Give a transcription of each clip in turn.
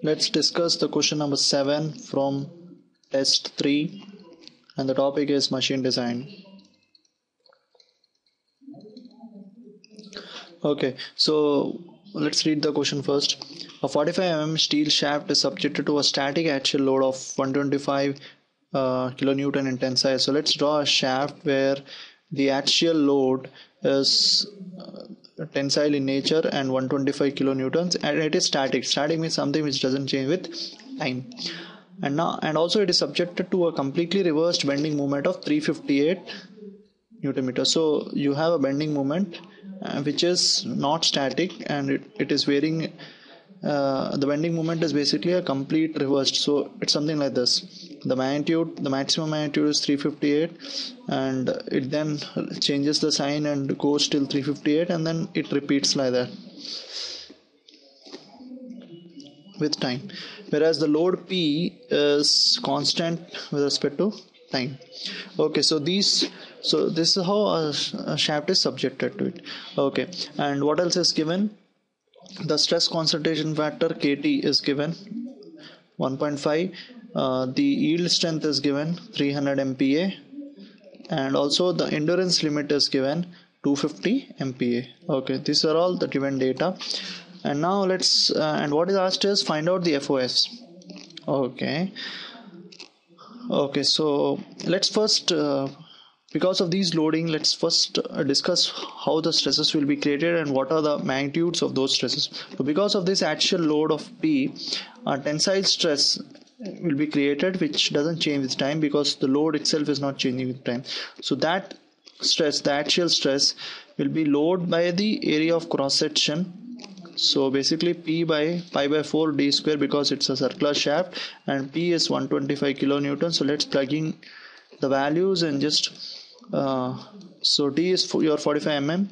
Let's discuss the question number 7 from test 3, and the topic is machine design. Okay, so let's read the question first. A 45 mm steel shaft is subjected to a static axial load of 125 kilonewton in tensile. So let's draw a shaft where the axial load is tensile in nature and 125 kilonewtons, and it is static. Static means something which doesn't change with time. And also it is subjected to a completely reversed bending moment of 358 Newton meter. So you have a bending moment which is not static, and it is varying. The bending moment is basically a complete reversed. So it's something like this. The maximum magnitude is 358, and it then changes the sign and goes till 358, and then it repeats like that with time. Whereas the load P is constant with respect to time. Okay, so this is how a shaft is subjected to it. Okay, and what else is given? The stress concentration factor KT is given 1.5. The yield strength is given 300 MPa, and also the endurance limit is given 250 MPa. Okay, these are all the given data. And now let's and what is asked is find out the FOS. Okay, so let's first because of these loading, let's first discuss how the stresses will be created and what are the magnitudes of those stresses. So because of this axial load of P, a tensile stress will be created which doesn't change with time because the load itself is not changing with time. So that stress, the axial stress, will be load by the area of cross section. So basically P by pi by 4 d square, because it's a circular shaft, and P is 125 kilonewton. So let's plug in the values and just so D is your 45 mm,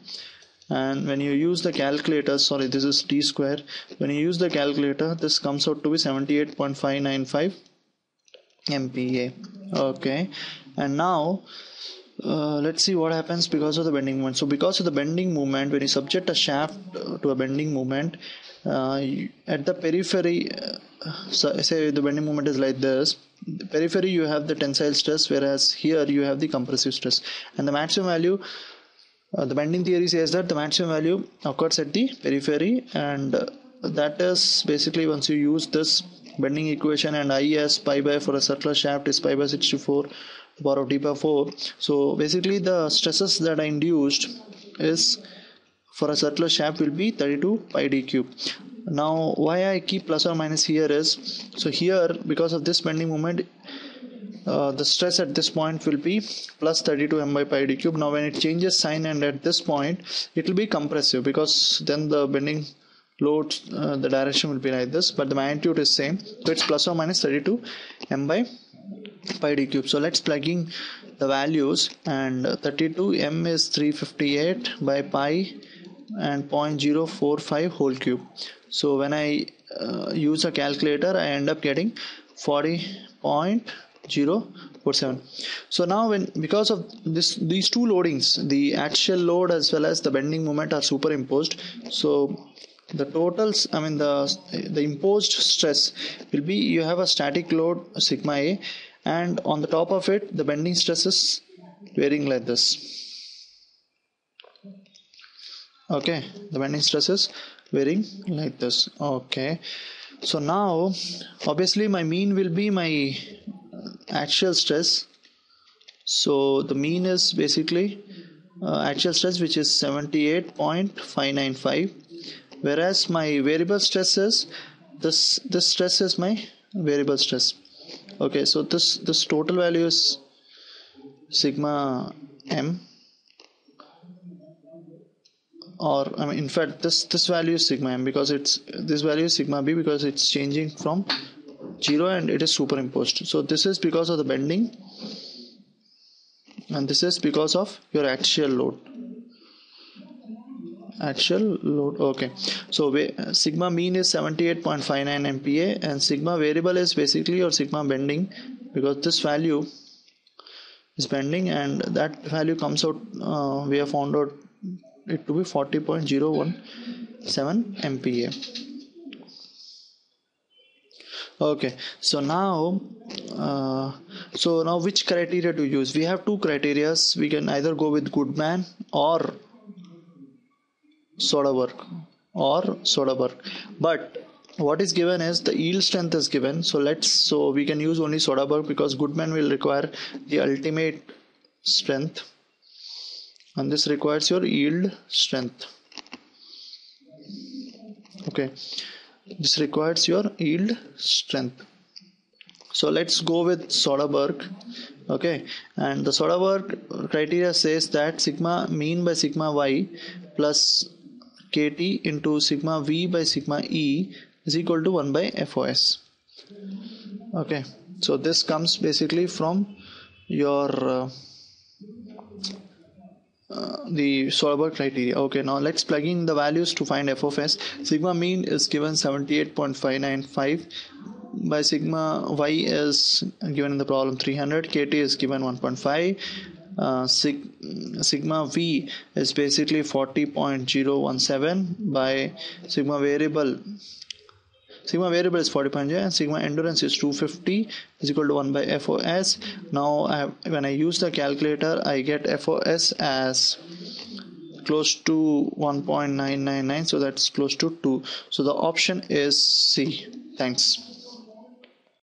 and when you use the calculator, sorry, this is d square. When you use the calculator, this comes out to be 78.595 MPa. Okay, and now let's see what happens because of the bending moment. So because of the bending moment, when you subject a shaft to a bending moment, at the periphery, say the bending moment is like this. The periphery you have the tensile stress, whereas here you have the compressive stress, and the maximum value, the bending theory says that the maximum value occurs at the periphery, and that is basically once you use this bending equation, and I as pi by for a circular shaft is pi by 64 power of d power 4. So basically the stresses that are induced is for a circular shaft will be 32 pi d cube. Now why I keep plus or minus here is, so here because of this bending moment, the stress at this point will be plus 32 m by pi d cube. Now when it changes sign and at this point it will be compressive, because then the bending load, the direction will be like this, but the magnitude is same, so it's plus or minus 32 m by pi d cube. So let's plug in the values, and 32 m is 358 by pi and 0.045 whole cube. So when I use a calculator, I end up getting 40.047. So now because of these two loadings, the axial load as well as the bending moment are superimposed, so the totals, I mean the imposed stress will be, you have a static load sigma A, and on the top of it the bending stress is varying like this. Okay, the bending stress is varying like this. Okay, so now obviously my mean will be my axial stress. So the mean is basically axial stress, which is 78.595, whereas my variable stress is this stress is my variable stress. Okay, so this total value is sigma m, or I mean in fact this value is sigma m, because this value is sigma b, because it's changing from 0 and it is superimposed. So this is because of the bending, and this is because of your axial load. Okay, so sigma mean is 78.59 MPa, and sigma variable is basically your sigma bending, because this value is bending, and that value comes out, we have found out it to be 40.017 MPa. Okay, so now which criteria to use? We have two criteria. We can either go with Goodman or Soderberg. But what is given is the yield strength is given. So we can use only Soderberg because Goodman will require the ultimate strength, and this requires your yield strength. Okay, this requires your yield strength. So let's go with Soderberg. Okay, and the Soderberg criteria says that sigma mean by sigma y plus kt into sigma v by sigma e is equal to 1 by FOS. Okay, so this comes basically from your the Soderberg criteria. Okay, now let's plug in the values to find f of s. Sigma mean is given 78.595 by sigma y is given in the problem 300, kt is given 1.5, sigma v is basically 40.017 by sigma variable is 40.0 and sigma endurance is 250 is equal to 1 by FOS. Now when I use the calculator, I get FOS as close to 1.999, so that's close to 2. So the option is C. Thanks.